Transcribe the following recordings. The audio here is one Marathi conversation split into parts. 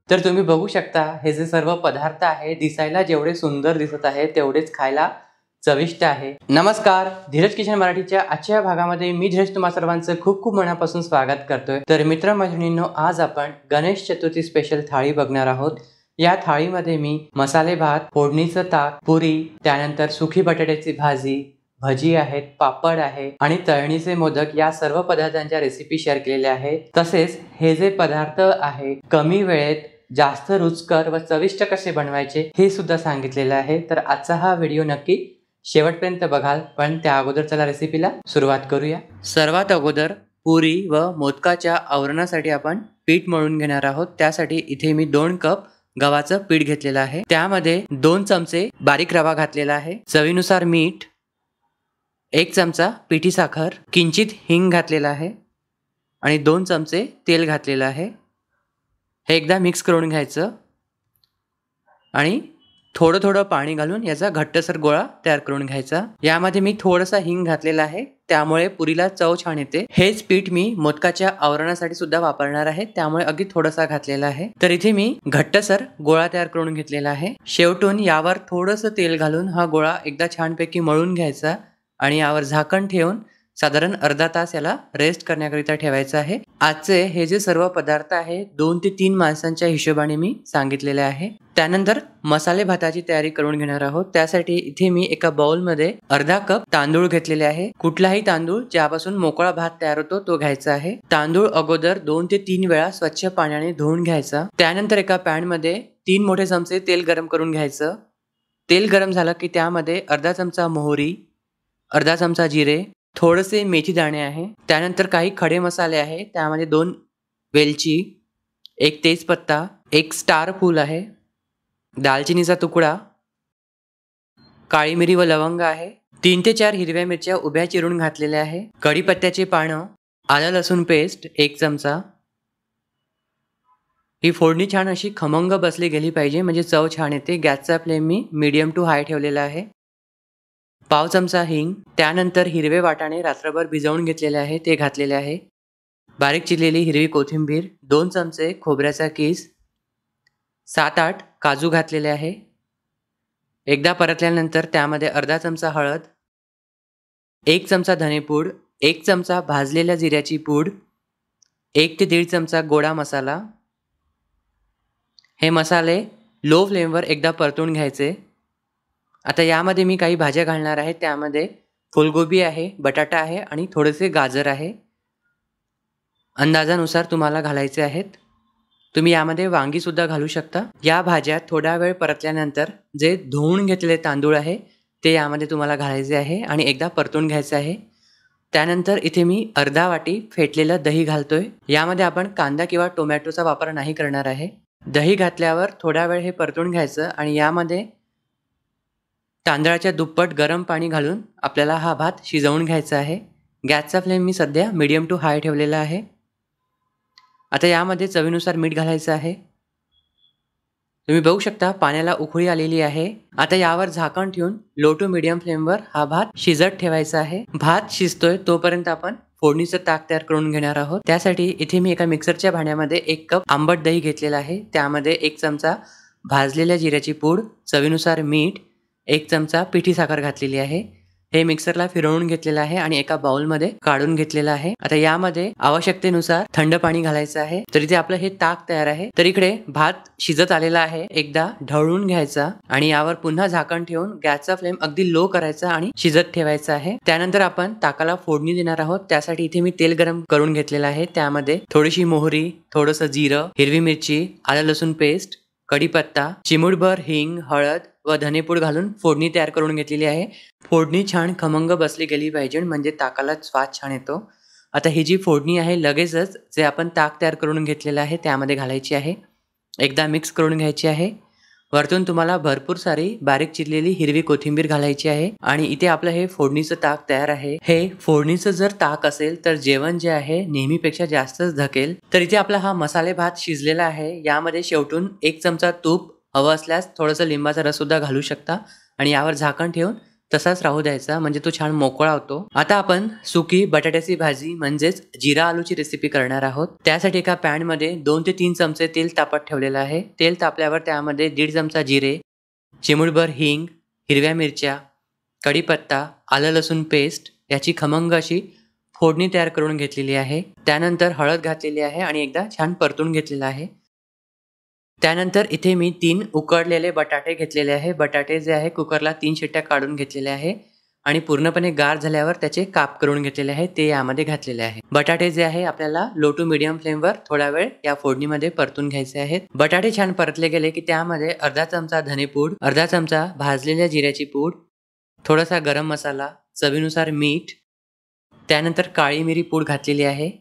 तर तुम्ही बघू शकता हे जे सर्व पदार्थ आहे दिसायला जेवढे सुंदर दिसत आहे तेवढेच खायला चविष्ट आहे। नमस्कार, धीरज किचन मराठीच्या आजच्या भागामध्ये मी धीरज तुम्हा सर्वांचं खूप खूप मनापासून स्वागत करतोय। तर मित्र-मैत्रिणींनो, आज आपण गणेश चतुर्थी स्पेशल थाळी बघणार आहोत। या थाळीमध्ये मी मसाले भात, फोडणीचं ताक, पुरी, त्यानंतर सुकी बटाट्याची भाजी, भजी आहेत, पापड आहे आणि तळणीचे मोदक या सर्व पदार्थांच्या रेसिपी शेअर केलेल्या आहेत। तसेच हे जे पदार्थ आहे कमी वेळेत जास्त रुचकर व चविष्ट कसे बनवायचे हे सुद्धा सांगितलेलं आहे। तर आजचा हा व्हिडिओ नक्की शेवटपर्यंत बघाल, पण त्या अगोदर चला रेसिपीला सुरुवात करूया। सर्वात अगोदर पुरी व मोदकाच्या आवरणासाठी आपण पीठ मळून घेणार आहोत। त्यासाठी इथे मी 2 कप गव्हाचं पीठ घेतलेलं आहे। त्यामध्ये 2 चमचे बारीक रवा घातलेला आहे, चवीनुसार मीठ, 1 चमचा पिठी साखर, किंचित हिंग घातलेला आहे आणि 2 चमचे तेल घातलेलं आहे। हे एकदा मिक्स करून घ्यायचं आणि थोडं थोडं पाणी घालून याचा घट्टसर गोळा तयार करून घ्यायचा। यामध्ये मी थोडासा हिंग घातलेला आहे, त्यामुळे पुरीला चव छान येते। हेच पीठ मी मोदकाच्या आवरणासाठी सुद्धा वापरणार आहे, त्यामुळे अगदी थोडासा घातलेला आहे। तर इथे मी घट्टसर गोळा तयार करून घेतलेला आहे। शेवटून यावर थोडंसं तेल घालून हा गोळा एकदा छानपैकी मळून घ्यायचा आणि यावर झाकण ठेवून साधारण अर्धा तास याला रेस्ट करण्याकरिता ठेवायचं आहे। आजचे हे जे सर्व पदार्थ आहे 2 ते 3 माणसांच्या हिशोबाने मी सांगितलेले आहे। त्यानंतर मसाले भाताची तयारी करून घेणार आहोत। त्यासाठी इथे मी एका बाउलमध्ये अर्धा कप तांदूळ घेतलेले आहे। कुठलाही तांदूळ ज्यापासून मोकळा भात तयार होतो तो घ्यायचा आहे। तांदूळ अगोदर 2 ते 3 वेळा स्वच्छ पाण्याने धुवून घ्यायचा। त्यानंतर एका पॅन मध्ये 3 मोठे चमचे तेल गरम करून घ्यायचं। तेल गरम झालं की त्यामध्ये अर्धा चमचा मोहरी, अर्धा चमचा जिरे, थोडेसे मेथी दाणे आहे, त्यानंतर काही खडे मसाले आहे। त्यामध्ये 2 वेलची, 1 तेजपत्ता, 1 स्टार फूल आहे, दालचिनीचा तुकडा, काळी मिरी व लवंग आहे, 3 ते 4 हिरव्या मिरच्या उभ्या चिरून घातलेल्या आहे, कढीपत्त्याचे पानं, आलं लसूण पेस्ट 1 चमचा। ही फोडणी छान अशी खमंग बसली गेली पाहिजे, म्हणजे चव छान येते। गॅसचा फ्लेम मी मीडियम टू हाय ठेवलेला आहे। पाव चमचा हिंग, त्यानंतर हिरवे वाटाणे रात्रभर भिजवून घेतलेले आहे ते घातलेले आहे, बारीक चिरलेली हिरवी कोथिंबीर, 2 चमचे खोबऱ्याचा कीस, 7-8 काजू घातलेले आहे। एकदा परतल्यानंतर त्यामध्ये अर्धा चमचा हळद, 1 चमचा धनेपूड, 1 चमचा भाजलेल्या जिऱ्याची पूड, 1 ते 1.5 चमचा गोडा मसाला। हे मसाले लो फ्लेमवर एकदा परतून घ्यायचे। आता यामध्ये मी काही भाज्या घालणार आहे। त्यामध्ये फुलगोबी आहे, बटाटा आहे आणि थोडेसे गाजर आहे, अंदाजानुसार तुम्हाला घालायचे आहेत। तुम्ही यामध्ये वांगी सुद्धा घालू शकता। या भाज्या थोडा वेळ परतल्यानंतर जे धुवून घेतलेले तांदूळ आहे ते यामध्ये तुम्हाला घालायचे आहे आणि एकदा परतून घ्यायचे आहे। त्यानंतर इथे मी अर्धा वाटी फेटलेलं दही घालतोय। यामध्ये आपण कांदा किंवा टोमॅटोचा वापर नाही करणार आहे। दही घातल्यावर थोडा वेळ हे परतून घ्यायचं आणि यामध्ये तांदळाच्या दुप्पट गरम पाणी घालून आपल्याला हा भात शिजवून घ्यायचा आहे। गॅसचा फ्लेम मी सध्या मीडियम टू हाय ठेवलेला आहे। आता यामध्ये चवीनुसार मीठ घालायचं आहे। तुम्ही बघू शकता पाण्याला उकळी आलेली आहे। आता यावर झाकण ठेवून लो टू मीडियम फ्लेमवर हा भात शिजत ठेवायचा आहे। भात शिजतोय तोपर्यंत आपण फोडणीचं ताक तयार करून घेणार आहोत। त्यासाठी इथे मी एका मिक्सरच्या भांड्यामध्ये 1 कप आंबट दही घेतलेला आहे। त्यामध्ये 1 चमचा भाजलेल्या जिऱ्याची पूड, चवीनुसार मीठ, 1 चमचा पिठी साखर घातलेली आहे। हे मिक्सरला फिरवून घेतलेलं आहे आणि एका बाउलमध्ये काढून घेतलेलं आहे। आता यामध्ये आवश्यकतेनुसार थंड पाणी घालायचं आहे। तर इथे आपलं हे ताक तयार आहे। तर इकडे भात शिजत आलेला आहे, एकदा ढवळून घ्यायचा आणि यावर पुन्हा झाकण ठेवून गॅसचा फ्लेम अगदी लो करायचा आणि शिजत ठेवायचा आहे। त्यानंतर आपण ताकाला फोडणी देणार आहोत। त्यासाठी इथे मी तेल गरम करून घेतलेलं आहे। त्यामध्ये थोडीशी मोहरी, थोडंसं जिरं, हिरवी मिरची, आलं लसूण पेस्ट, कढीपत्ता, चिमूटभर हिंग, हळद व धनेपूड घालून फोडणी तयार करून घेतलेली आहे। फोडणी छान खमंग बसली गेली पाहिजे, म्हणजे ताकाला स्वाद छान येतो। आता ही जी फोडणी आहे लगेचच जे आपण ताक तयार करून घेतलेलं आहे त्यामध्ये घालायची आहे। एकदा मिक्स करून घ्यायची आहे वरतून तुम्हाला भरपूर सारी बारीक चिरलेली हिरवी कोथिंबीर घालायची आहे आणि इथे आपलं हे फोडणीचं ताक तयार आहे। हे फोडणीचं जर ताक असेल तर जेवण जे आहे नेहमीपेक्षा जास्तच धकेल। तर इथे आपला हा मसाले भात शिजलेला आहे। यामध्ये शेवटून 1 चमचा तूप, हवं असल्यास थोडंसं लिंबाचा रस सुद्धा घालू शकता आणि यावर झाकण ठेवून तसाच राहू द्यायचा, म्हणजे तो छान मोकळा होतो। आता आपण सुकी बटाट्याची भाजी म्हणजेच जिरा आलूची रेसिपी करणार आहोत। त्यासाठी एका पॅन मध्ये 2 ते 3 चमचे तेल तापत ठेवलेलं आहे। तेल तापल्यावर त्यामध्ये 1.5 चमचा जिरे, चिमूटभर हिंग, हिरव्या मिरच्या, कढीपत्ता, आलं लसूण पेस्ट याची खमंग अशी फोडणी तयार करून घेतलेली आहे। त्यानंतर हळद घातलेली आहे आणि एकदा छान परतून घेतलेलं आहे। त्यानंतर इथे मी 3 उकडलेले बटाटे घेतलेले आहे। बटाटे जे आहे कुकरला 3 शिट्ट्या काढून घेतलेले आहे आणि पूर्णपणे गार झाल्यावर त्याचे काप करून घेतलेले आहे, ते यामध्ये घातलेले आहे। बटाटे जे आहे आपल्याला लो टू मीडियम फ्लेमवर थोडा वेळ या फोडणीमध्ये परतून घ्यायचे आहेत। बटाटे छान परतले गेले की त्यामध्ये अर्धा चमचा धनेपूड, अर्धा चमचा भाजलेल्या जिऱ्याची पूड, थोडासा गरम मसाला, चवीनुसार मीठ, त्यानंतर काळी मिरी पूड घातलेली आहे,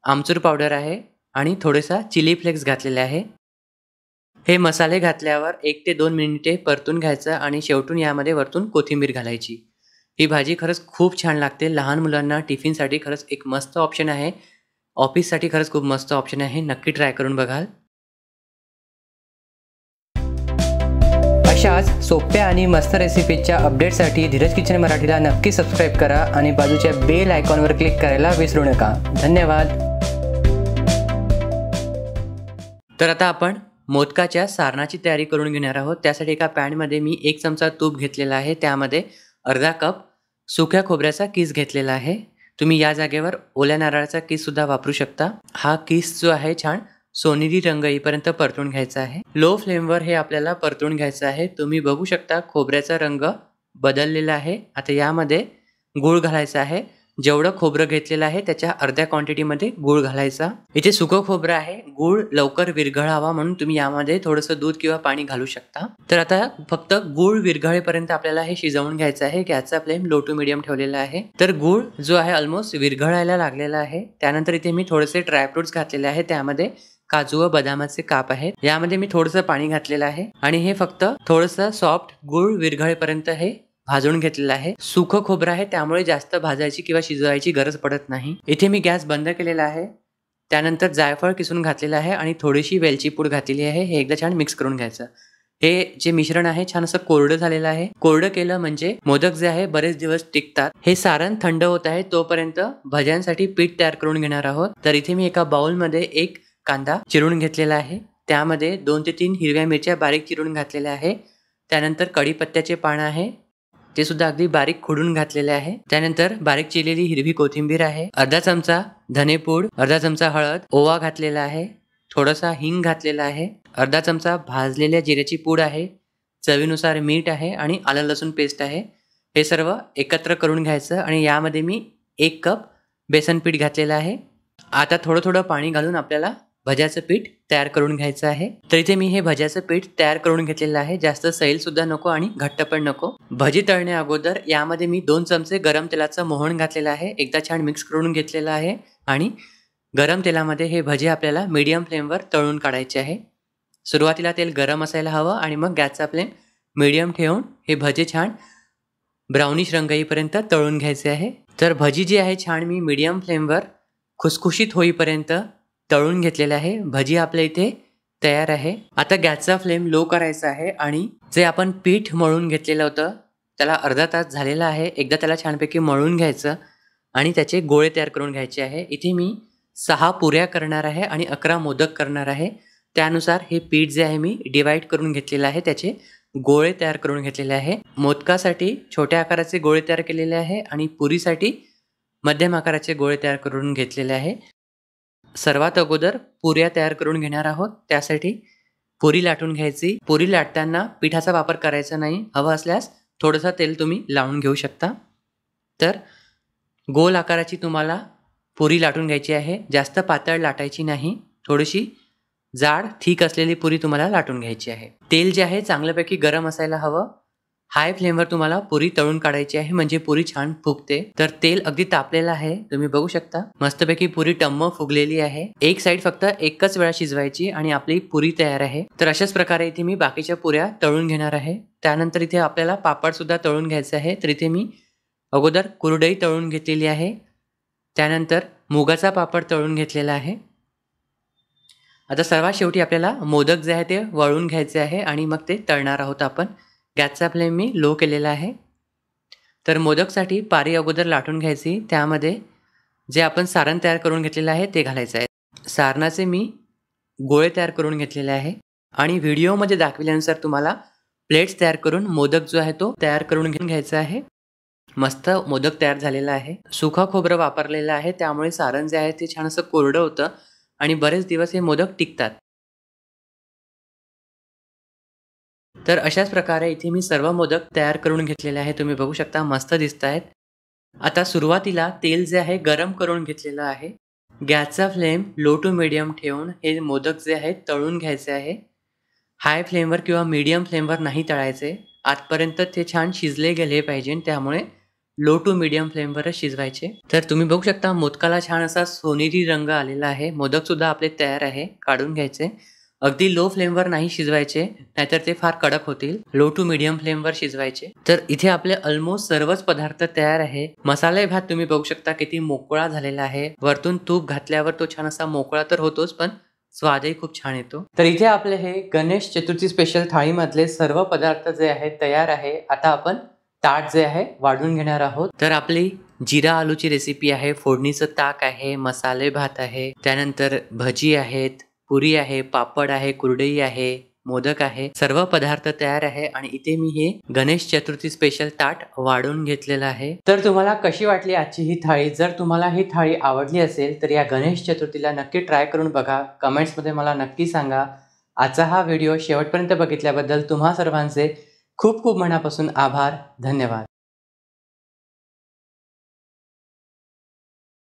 आमचूर पावडर आहे आणि थोडासा चिली फ्लेक्स घातलेले आहे। हे मसाले घातल्यावर 1 ते 2 मिनिटे परतून घ्यायचं आणि शेवटून यामध्ये वरतून कोथिंबीर घालायची। ही भाजी खरंच खूप छान लागते। लहान मुलांना टिफिनसाठी खरंच एक मस्त ऑप्शन आहे। ऑफिससाठी खरंच खूप मस्त ऑप्शन आहे। नक्की ट्राय करून बघाल। अशाच सोप्या आणि मस्त रेसिपीच्या अपडेटसाठी धीरज किचन मराठीला नक्की सबस्क्राईब करा आणि बाजूच्या बेल आयकॉनवर क्लिक करायला विसरू नका। धन्यवाद। तर आता आपण मोदकाच्या सारणाची तयारी करून घेणार आहोत। त्यासाठी एका पॅनमध्ये मी 1 चमचा तूप घेतलेला आहे। त्यामध्ये अर्धा कप सुक्या खोबऱ्याचा किस घेतलेला आहे। तुम्ही या जागेवर ओल्या नारळाचा किस सुद्धा वापरू शकता। हा किस जो आहे छान सोनेरी रंग येईपर्यंत परतून घ्यायचा आहे। लो फ्लेमवर हे आपल्याला परतून घ्यायचं आहे। तुम्ही बघू शकता खोबऱ्याचा रंग बदललेला आहे। आता यामध्ये गूळ घालायचा आहे। जेवढं खोबरं घेतलेलं आहे त्याच्या अर्ध्या क्वांटिटीमध्ये गूळ घालायचा। इथे सुकं खोबरं आहे, गूळ लवकर विरघळावा म्हणून तुम्ही यामध्ये थोडंसं दूध किंवा पाणी घालू शकता। तर आता फक्त गूळ विरघळेपर्यंत आपल्याला हे शिजवून घ्यायचं आहे। गॅसचा फ्लेम लो टू मीडियम ठेवलेला आहे। तर गूळ जो आहे ऑलमोस्ट विरघळायला लागलेला आहे। त्यानंतर इथे मी थोडेसे ड्रायफ्रुट्स घातलेले आहे। त्यामध्ये काजू व बदामाचे काप आहेत। यामध्ये मी थोडंसं पाणी घातलेलं आहे आणि हे फक्त थोडंसं सॉफ्ट गूळ विरघळेपर्यंत हे भाजून घेतलेलं आहे। सुकं खोबरं आहे त्यामुळे जास्त भाजायची किंवा शिजवायची गरज पडत नाही। इथे मी गॅस बंद केलेला आहे। त्यानंतर जायफळ किसून घातलेलं आहे आणि थोडीशी वेलची पूड घातलेली आहे। हे एकदा छान मिक्स करून घ्यायचं। हे जे मिश्रण आहे छान असं कोरडं झालेलं आहे। कोरडं केलं म्हणजे मोदक जे आहे बरेच दिवस टिकतात। हे सारण थंड होत आहे तोपर्यंत भज्यांसाठी पीठ तयार करून घेणार आहोत। तर इथे मी एका बाउलमध्ये 1 कांदा चिरून घेतलेला आहे। त्यामध्ये 2 ते 3 हिरव्या मिरच्या बारीक चिरून घातलेल्या आहे। त्यानंतर कढीपत्त्याचे पान आहे, ते सुद्धा अगदी बारीक खोडून घातलेले आहे। त्यानंतर बारीक चिरलेली हिरवी कोथिंबीर आहे, अर्धा चमचा धनेपूड, अर्धा चमचा हळद, ओवा घातलेला आहे, थोडासा हिंग घातलेला आहे, अर्धा चमचा भाजलेल्या जिऱ्याची पूड आहे, चवीनुसार मीठ आहे आणि आलं लसूण पेस्ट आहे। हे सर्व एकत्र करून घ्यायचं आणि यामध्ये मी 1 कप बेसन पीठ घातलेलं आहे। आता थोडं थोडं पाणी घालून आपल्याला भज्याचं पीठ तयार करून घ्यायचं आहे। तर इथे मी हे भज्याचं पीठ तयार करून घेतलेलं आहे। जास्त सैल सुद्धा नको आणि घट्ट पण नको। भजी तळण्या अगोदर यामध्ये मी 2 चमचे गरम तेलाचं मोहन घातलेलं आहे। एकदा छान मिक्स करून घेतलेलं आहे आणि गरम तेलामध्ये हे भजी आपल्याला मीडियम फ्लेमवर तळून काढायचे आहे। सुरुवातीला तेल गरम असायला हवं आणि मग गॅसचा फ्लेम मीडियम ठेवून हे भजी छान ब्राउनिश रंग येईपर्यंत तळून घ्यायचे आहे। तर भजी जी आहे छान मी मीडियम फ्लेमवर खुसखुशीत होईपर्यंत तळून घेतलेले आहे। भजी आपल्या इथे तयार आहे। आता गॅसचा फ्लेम लो करायचा आहे आणि जे आपण पीठ मळून घेतलेलं होतं त्याला अर्धा तास झालेला आहे। एकदा त्याला छानपैकी मळून घ्यायचं आणि त्याचे गोळे तयार करून घ्यायचे आहे। इथे मी 6 पुऱ्या करणार आहे आणि 11 मोदक करणार आहे। त्यानुसार हे पीठ जे आहे मी डिवाइड करून घेतलेलं आहे, त्याचे गोळे तयार करून घेतलेले आहे। मोदकासाठी छोट्या आकाराचे गोळे तयार केलेले आहे आणि पुरीसाठी मध्यम आकाराचे गोळे तयार करून घेतलेले आहे। सर्वात अगोदर पुऱ्या तयार करून घेणार आहोत। त्यासाठी पुरी लाटून घ्यायची। पुरी लाटताना पिठाचा वापर करायचा नाही, हवं असल्यास थोडंसं तेल तुम्ही लावून घेऊ शकता। तर गोल आकाराची तुम्हाला पुरी लाटून घ्यायची आहे। जास्त पातळ लाटायची नाही, थोडीशी जाड थिक असलेली पुरी तुम्हाला लाटून घ्यायची आहे। तेल जे आहे चांगल्यापैकी गरम असायला हवं। हाय फ्लेमवर तुम्हाला पुरी तळून काढायची आहे, म्हणजे पुरी छान फुगते. तर तेल अगदी तापलेलं आहे, तुम्ही बघू शकता. मस्तपैकी पुरी टम्म फुगलेली आहे. एक साइड फक्त एकच वेळा शिजवायची आणि आपली पुरी तयार आहे. तर अशाच प्रकारे इथे मी बाकीच्या पुऱ्या तळून घेणार आहे. त्यानंतर इथे आपल्याला पापड सुद्धा तळून घ्यायचे आहे. तर इथे मी अगोदर कुरडई तळून घेतलेली आहे. त्यानंतर मुगाचा पापड तळून घेतलेला आहे. आता सर्वात शेवटी आपल्याला मोदक जे आहे ते वळून घ्यायचे आहे आणि मग ते तळणार आहोत आपण. गॅसचा फ्लेम मी लो केलेला आहे. तर मोदकसाठी पारी अगोदर लाटून घ्यायची. त्यामध्ये जे आपण सारण तयार करून घेतलेलं आहे ते घालायचं आहे. सारणाचे मी गोळे तयार करून घेतलेले आहे आणि व्हिडिओमध्ये दाखविल्यानुसार तुम्हाला प्लेट्स तयार करून मोदक जो आहे तो तयार करून घ्यायचा आहे. मस्त मोदक तयार झालेला आहे. सुखा खोबरं वापरलेलं आहे, त्यामुळे सारण जे आहे ते छान असं कोरडं होतं आणि बरेच दिवस हे मोदक टिकतात. तर अशाच प्रकारे इथे मी सर्व मोदक तयार करून घेतलेले आहे. तुम्ही बघू शकता मस्त दिसतायत. आता सुरुवातीला तेल जे आहे गरम करून घेतलेलं आहे. गॅसचा फ्लेम लो टू मीडियम ठेवून हे मोदक जे आहेत तळून घ्यायचे आहे. हाय फ्लेमवर किंवा मीडियम फ्लेमवर नाही तळायचे. आतपर्यंत ते छान शिजले गेले पाहिजे, त्यामुळे लो टू मीडियम फ्लेमवरच शिजवायचे. तर तुम्ही बघू शकता मोदकाला छान असा सोनेरी रंग आलेला आहे. मोदक सुद्धा आपले तयार आहे. काढून घ्यायचे. अगदी लो फ्लेमवर नाही शिजवायचे, नाहीतर ते फार कडक होतील. लो टू मीडियम फ्लेमवर शिजवायचे. तर इथे आपले ऑलमोस्ट सर्वच पदार्थ तयार आहे. मसाले भात तुम्ही बघू शकता किती मोकळा झालेला आहे. वरतून तूप घातल्यावर तो छान असा मोकळा तर होतोच, पण स्वादही खूप छान येतो. तर इथे आपले हे गणेश चतुर्थी स्पेशल थाळीमधले सर्व पदार्थ जे आहेत तयार आहे. आता आपण ताट जे आहे वाढून घेणार आहोत. तर आपली जिरा आलूची रेसिपी आहे, फोडणीचं ताक आहे, मसाले भात आहे, त्यानंतर भजी आहेत, पुरी आहे, पापड आहे, कुरडई आहे, मोदक आहे. सर्व पदार्थ तयार आहे आणि इथे मी हे गणेश चतुर्थी स्पेशल ताट वाढून घेतलेलं आहे. तर तुम्हाला कशी वाटली आजची ही थाळी? जर तुम्हाला ही थाळी आवडली असेल तर या गणेश चतुर्थीला नक्की ट्राय करून बघा. कमेंट्समध्ये मला नक्की सांगा. आजचा हा व्हिडिओ शेवटपर्यंत बघितल्याबद्दल तुम्हा सर्वांचे खूप खूप मनापासून आभार. धन्यवाद.